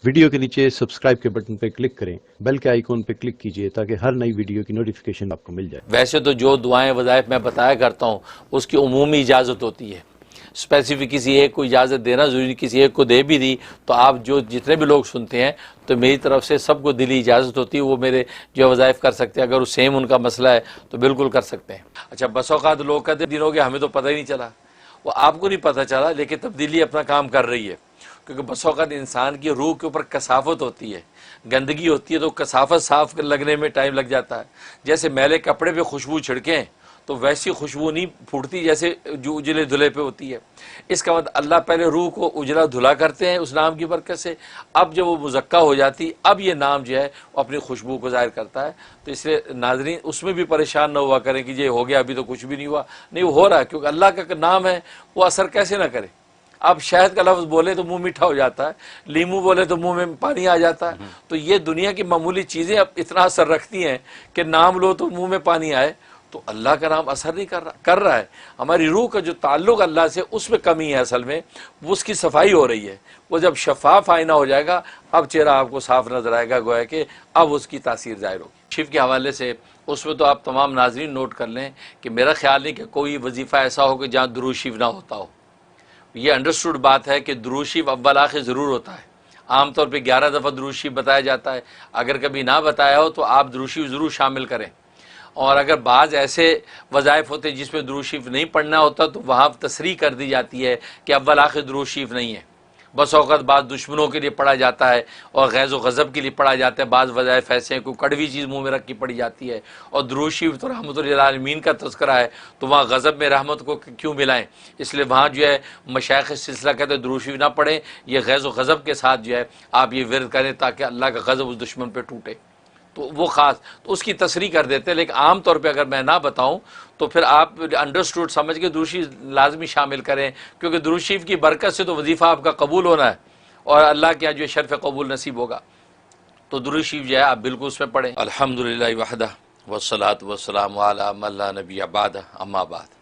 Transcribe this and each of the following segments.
Video کے نیچے subscribe کے بٹن پہ کلک کریں، بیل کے آئیکن پہ کلک کیجئے تاکہ ہر نئی ویڈیو کی نوٹیفیکیشن آپ کو مل جائے۔ ویسے تو جو دعائیں وظائف میں بتایا کرتا ہوں اس کی عمومی اجازت ہوتی ہے، اسپیسیفک کسی ایک کو اجازت دینا ضروری نہیں، کسی ایک کو دے بھی دی تو آپ جو جتنے بھی لوگ سنتے ہیں تو میری طرف سے سب کو دلی اجازت ہوتی ہے، وہ میرے جو وظائف کر سکتے ہیں، اگر وہ سیم ان کا مسئلہ ہے تو بالکل کر سکتے ہیں۔ اچھا، بس اوقات لوگ کہتے ہیں دن ہو گیا ہمیں تو پتہ ہی نہیں چلا، وہ آپ کو نہیں پتہ چلا لیکن تبدیلی اپنا کام کر رہی ہے، کیونکہ بس اوقات انسان کی روح کے اوپر کثافت ہوتی ہے، گندگی ہوتی ہے تو کثافت صاف لگنے میں ٹائم لگ جاتا ہے۔ جیسے میلے کپڑے پہ خوشبو چھڑکیں تو ویسی خوشبو نہیں پھوٹتی جیسے جو اجلے دھلے پہ ہوتی ہے۔ اس کا مطلب اللہ پہلے روح کو اجلا دھلا کرتے ہیں اس نام کی برکت سے، اب جب وہ مزکہ ہو جاتی اب یہ نام جو ہے وہ اپنی خوشبو کو ظاہر کرتا ہے۔ تو اس لیے ناظرین اس میں بھی پریشان نہ ہوا کریں کہ یہ ہو گیا ابھی تو کچھ بھی نہیں ہوا، نہیں وہ ہو رہا ہے، کیونکہ اللہ کا نام ہے، وہ اثر کیسے نہ کرے۔ اب شہد کا لفظ بولے تو منہ میٹھا ہو جاتا ہے، لیمو بولے تو منہ میں پانی آ جاتا ہے، تو یہ دنیا کی معمولی چیزیں اب اتنا اثر رکھتی ہیں کہ نام لو تو منہ میں پانی آئے، تو اللہ کا نام اثر نہیں کر رہا ہے۔ ہماری روح کا جو تعلق اللہ سے اس میں کمی ہے، اصل میں وہ اس کی صفائی ہو رہی ہے۔ وہ جب شفاف آئینہ ہو جائے گا اب چہرہ آپ کو صاف نظر آئے گا، گویا کہ اب اس کی تاثیر ظاہر ہوگی۔ شیف کے حوالے سے اس میں تو آپ تمام ناظرین نوٹ کر لیں کہ میرا خیال نہیں کہ کوئی وظیفہ ایسا ہو کہ جہاں درود شریف نہ ہوتا ہو۔ یہ انڈرسٹوڈ بات ہے کہ درود شریف اول آخر ضرور ہوتا ہے، عام طور پہ 11 دفعہ درود شریف بتایا جاتا ہے، اگر کبھی نہ بتایا ہو تو آپ درود شریف ضرور شامل کریں۔ اور اگر بعض ایسے وظائف ہوتے جس میں درود شریف نہیں پڑھنا ہوتا تو وہاں تصریح کر دی جاتی ہے کہ اول آخر درود شریف نہیں ہے۔ بس اوقات بعض دشمنوں کے لیے پڑھا جاتا ہے اور غیظ و غضب کے لیے پڑھا جاتا ہے، بعض وظائف ایسے ہیں کوئی کڑوی چیز منہ میں رکھ کے پڑھی جاتی ہے، اور درود شریف تو رحمت للعالمین کا تذکرہ ہے تو وہاں غضب میں رحمت کو کیوں ملائیں؟ اس لیے وہاں جو ہے مشائخ سلسلہ کہتے ہیں درود شریف نہ پڑھیں، یہ غیظ و غضب کے ساتھ جو ہے آپ یہ ورد کریں تاکہ اللہ کا غضب اس دشمن پہ ٹوٹے، تو وہ خاص تو اس کی تصریح کر دیتے ہیں۔ لیکن عام طور پہ اگر میں نہ بتاؤں تو پھر آپ انڈرسٹوڈ سمجھ کے درود شریف لازمی شامل کریں، کیونکہ درود شریف کی برکت سے تو وظیفہ آپ کا قبول ہونا ہے اور اللہ کے یہاں جو شرف قبول نصیب ہوگا، تو درود شریف جو ہے آپ بالکل اس میں پڑھیں۔ الحمدللہ وحدہ والصلاۃ والسلام علی من لا نبی بعدہ، اما بعد۔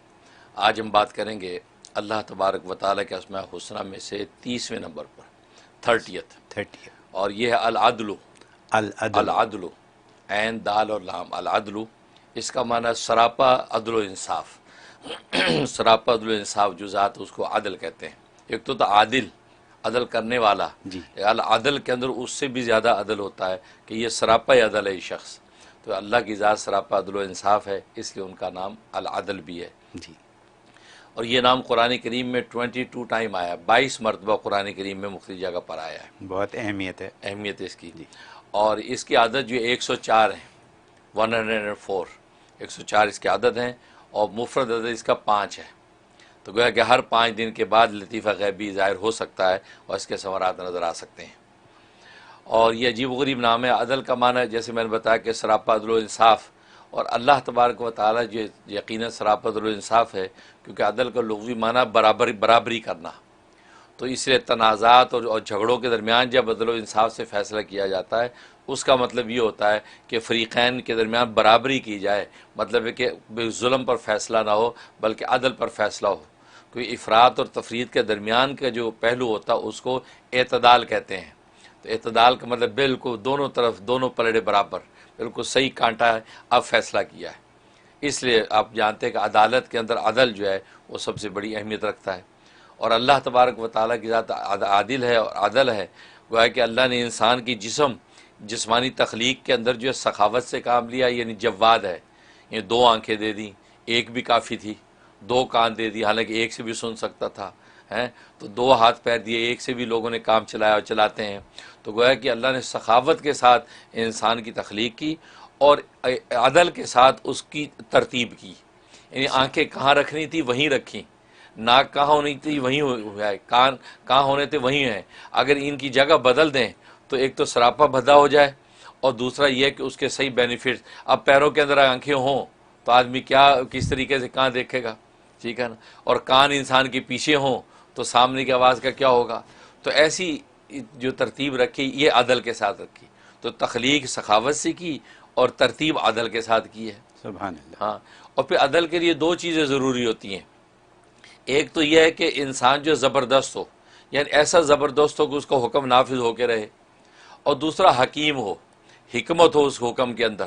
آج ہم بات کریں گے اللہ تبارک و تعالیٰ کے اسماء الحسنہ میں سے 30ویں نمبر پر، 30th، اور یہ ہے العدل۔ العدل، عین دال اور لام، العدل اس کا معنی سراپا عدل و انصاف۔ سراپا عدل و انصاف جو ذات اس کو عدل کہتے ہیں۔ ایک تو عادل، عدل کرنے والا، العدل کے اندر اس سے بھی زیادہ عدل ہوتا ہے کہ یہ سراپا عدل ہے یہ شخص، تو اللہ کی ذات سراپا عدل و انصاف ہے، اس لیے ان کا نام العدل بھی ہے۔ اور یہ نام قرآن کریم میں 22 ٹائم آیا، 22 مرتبہ قرآن کریم میں مختلف جگہ پر آیا ہے۔ بہت اہمیت ہے، اہمیت ہے اس کی، اور اس کی عدد جو 104 ہیں، 104، 104 اس کی عدد ہیں، اور مفرد عدد اس کا 5 ہے، تو گویا کہ ہر 5 دن کے بعد لطیفہ غیبی ظاہر ہو سکتا ہے اور اس کے ثمرات نظر آ سکتے ہیں۔ اور یہ عجیب و غریب نام ہے۔ عدل کا معنی جیسے میں نے بتایا کہ سراپا عدل و انصاف، اور اللہ تبارک و تعالیٰ جو یقیناً سراپا عدل و انصاف ہے، کیونکہ عدل کا لغوی معنی برابری کرنا، تو اس لیے تنازعات اور جھگڑوں کے درمیان جب عدل و انصاف سے فیصلہ کیا جاتا ہے اس کا مطلب یہ ہوتا ہے کہ فریقین کے درمیان برابری کی جائے، مطلب ہے کہ ظلم پر فیصلہ نہ ہو بلکہ عدل پر فیصلہ ہو، کوئی افراط اور تفرید کے درمیان کا جو پہلو ہوتا ہے اس کو اعتدال کہتے ہیں۔ تو اعتدال کا مطلب بالکل دونوں طرف، دونوں پلڑے برابر، بالکل صحیح کانٹا ہے، اب فیصلہ کیا ہے۔ اس لیے آپ جانتے ہیں کہ عدالت کے اندر عدل جو ہے وہ سب سے بڑی اہمیت رکھتا ہے، اور اللہ تبارک و تعالیٰ کی ذات عادل ہے اور عدل ہے۔ گویا کہ اللہ نے انسان کی جسمانی تخلیق کے اندر جو ہے سخاوت سے کام لیا، یعنی جواد ہے، یہ 2 آنکھیں دے دیں، ایک بھی کافی تھی، 2 کان دے دی حالانکہ ایک سے بھی سن سکتا تھا، تو 2 ہاتھ پیر دیے، ایک سے بھی لوگوں نے کام چلایا اور چلاتے ہیں۔ تو گویا کہ اللہ نے سخاوت کے ساتھ انسان کی تخلیق کی اور عدل کے ساتھ اس کی ترتیب کی، یعنی آنکھیں کہاں رکھنی تھی وہیں رکھیں، ناک کہاں ہونی تھی وہیں ہے، کان کہاں ہونے تھے وہیں ہیں۔ اگر ان کی جگہ بدل دیں تو ایک تو سراپا بھدا ہو جائے، اور دوسرا یہ کہ اس کے صحیح بینیفٹس، اب پیروں کے اندر آنکھیں ہوں تو آدمی کس طریقے سے کہاں دیکھے گا، ٹھیک ہے نا، اور کان انسان کے پیچھے ہوں تو سامنے کی آواز کا کیا ہوگا۔ تو ایسی جو ترتیب رکھی یہ عدل کے ساتھ رکھی، تو تخلیق سخاوت سے کی اور ترتیب عدل کے ساتھ کی ہے۔ سبحان اللہ۔ ہاں، اور پھر عدل کے لیے 2 چیزیں ضروری ہوتی ہیں۔ ایک تو یہ ہے کہ انسان جو زبردست ہو، یعنی ایسا زبردست ہو کہ اس کا حکم نافذ ہو کے رہے، اور دوسرا حکیم ہو، حکمت ہو اس حکم کے اندر۔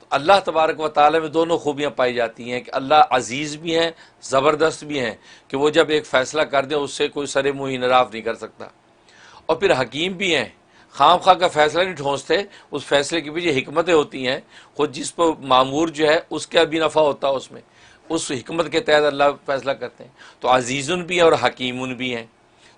تو اللہ تبارک و تعالی میں دونوں خوبیاں پائی جاتی ہیں کہ اللہ عزیز بھی ہیں، زبردست بھی ہیں، کہ وہ جب ایک فیصلہ کر دیں اس سے کوئی سر منہ انحراف نہیں کر سکتا، اور پھر حکیم بھی ہیں، خام خواہ کا فیصلہ نہیں ٹھونستے، اس فیصلے کے پیچھے حکمتیں ہوتی ہیں، خود جس پر معمور جو ہے اس کا بھی نفع ہوتا ہے، اس میں اس حکمت کے تحت اللہ فیصلہ کرتے ہیں۔ تو عزیزن بھی ہیں اور حکیمن بھی ہیں،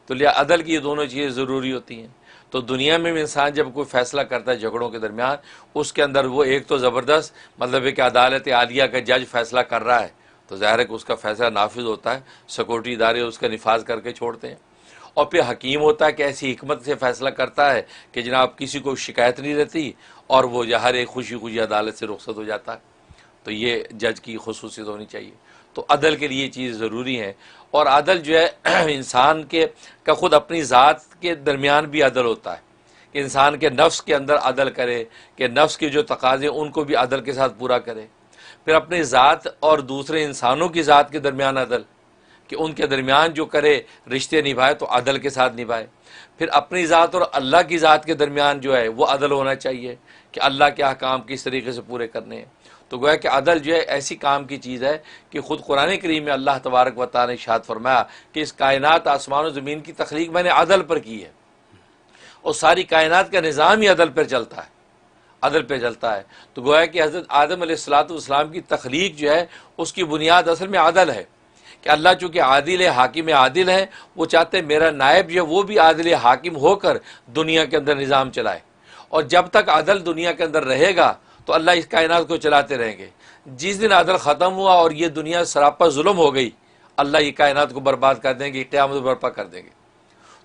تو لہٰذا عدل کی یہ دونوں چیزیں ضروری ہوتی ہیں۔ تو دنیا میں بھی انسان جب کوئی فیصلہ کرتا ہے جھگڑوں کے درمیان، اس کے اندر وہ ایک تو زبردست مطلب ہے کہ عدالت عالیہ کا جج فیصلہ کر رہا ہے تو ظاہر ہے کہ اس کا فیصلہ نافذ ہوتا ہے، سیکورٹی ادارے اس کا نفاذ کر کے چھوڑتے ہیں، اور پھر حکیم ہوتا ہے کہ ایسی حکمت سے فیصلہ کرتا ہے کہ جناب کسی کو شکایت نہیں رہتی، اور وہ ہر ایک خوشی خوشی عدالت سے رخصت ہو جاتا ہے۔ تو یہ جج کی خصوصیت ہونی چاہیے۔ تو عدل کے لیے یہ چیز ضروری ہے، اور عدل جو ہے انسان کا خود اپنی ذات کے درمیان بھی عدل ہوتا ہے، کہ انسان کے نفس کے اندر عدل کرے، کہ نفس کے جو تقاضے ان کو بھی عدل کے ساتھ پورا کرے، پھر اپنی ذات اور دوسرے انسانوں کی ذات کے درمیان عدل، کہ ان کے درمیان جو کرے رشتے نبھائے تو عدل کے ساتھ نبھائے، پھر اپنی ذات اور اللہ کی ذات کے درمیان جو ہے وہ عدل ہونا چاہیے کہ اللہ کے احکام کس طریقے سے پورے کرنے ہیں۔ تو گویا کہ عدل جو ہے ایسی کام کی چیز ہے کہ خود قرآن کریم میں اللہ تبارک و تعالی نے ارشاد فرمایا کہ اس کائنات آسمان و زمین کی تخلیق میں نے عدل پر کی ہے، اور ساری کائنات کا نظام ہی عدل پر چلتا ہے، عدل پہ چلتا ہے۔ تو گویا کہ حضرت آدم علیہ السلام کی تخلیق جو ہے اس کی بنیاد اصل میں عدل ہے، کہ اللہ چونکہ عادل ہے، حاکم عادل ہے، وہ چاہتے ہیں میرا نائب جو ہے وہ بھی عادل حاکم ہو کر دنیا کے اندر نظام چلائے، اور جب تک عدل دنیا کے اندر رہے گا تو اللہ اس کائنات کو چلاتے رہیں گے۔ جس دن عدل ختم ہوا اور یہ دنیا سراپا ظلم ہو گئی، اللہ یہ کائنات کو برباد کر دیں گے، قیامت برپا کر دیں گے۔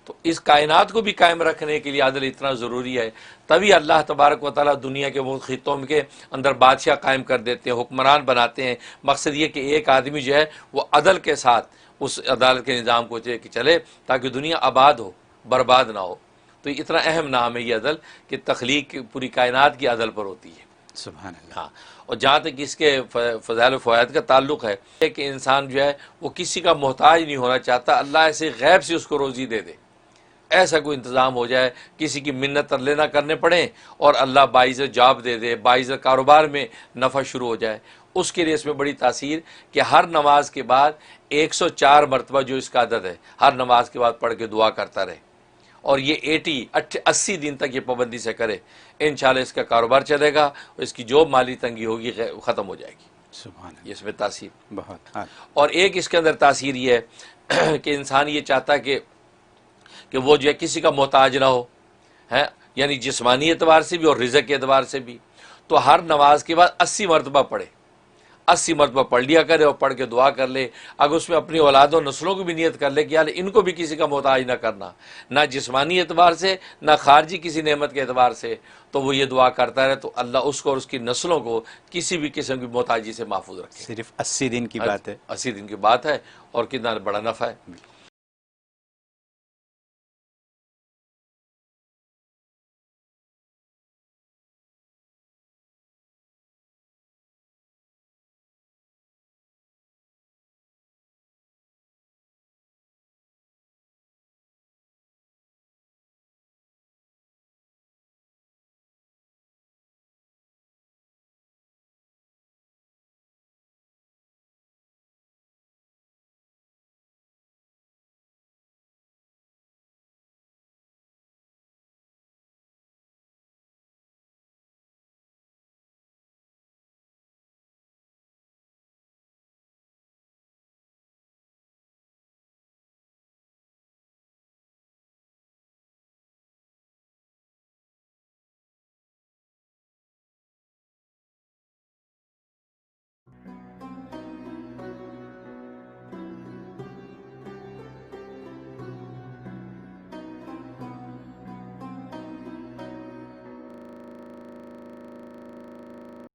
تو اس کائنات کو بھی قائم رکھنے کے لیے عدل اتنا ضروری ہے، تبھی اللہ تبارک و تعالیٰ دنیا کے ملک خطوں کے اندر بادشاہ قائم کر دیتے ہیں، حکمران بناتے ہیں۔ مقصد یہ کہ ایک آدمی جو ہے وہ عدل کے ساتھ اس عدالت کے نظام کو چلے تاکہ دنیا آباد ہو، برباد نہ ہو۔ تو یہ اتنا اہم نام ہے یہ عدل کہ تخلیق پوری کائنات کی عدل پر ہوتی ہے۔ سبحان اللہ۔ ہاں، اور جہاں تک اس کے فضائل و فوائد کا تعلق ہے کہ انسان جو ہے وہ کسی کا محتاج نہیں ہونا چاہتا، اللہ ایسے غیب سے اس کو روزی دے دے، ایسا کوئی انتظام ہو جائے، کسی کی منت ترلے نہ کرنے پڑیں، اور اللہ باعث جاب دے دے، باعث کاروبار میں نفع شروع ہو جائے۔ اس کے لیے اس میں بڑی تاثیر کہ ہر نماز کے بعد 104 مرتبہ جو اس کا عدد ہے ہر نماز کے بعد پڑھ کے دعا کرتا رہے، اور یہ 80 دن تک یہ پابندی سے کرے، انشاءاللہ اس کا کاروبار چلے گا، اور اس کی جو مالی تنگی ہوگی ختم ہو جائے گی۔ سبحان اللہ۔ یہ اس میں تاثیر۔ بہت اور ایک اس کے اندر تاثیر یہ ہے کہ انسان یہ چاہتا ہے کہ وہ جو ہے کسی کا محتاج نہ ہو، ہے یعنی جسمانی اعتبار سے بھی اور رزق کے اعتبار سے بھی۔ تو ہر نماز کے بعد 80 مرتبہ پڑھے، 80 مرتبہ پڑھ لیا کرے، اور پڑھ کے دعا کر لے۔ اگر اس میں اپنی اولاد و نسلوں کو بھی نیت کر لے کہ یار ان کو بھی کسی کا محتاج نہ کرنا، نہ جسمانی اعتبار سے نہ خارجی کسی نعمت کے اعتبار سے، تو وہ یہ دعا کرتا رہے تو اللہ اس کو اور اس کی نسلوں کو کسی بھی قسم کی محتاجی سے محفوظ رکھے۔ صرف 80 دن کی بات ہے۔ 80 دن کی بات ہے، اور کتنا بڑا نفع ہے۔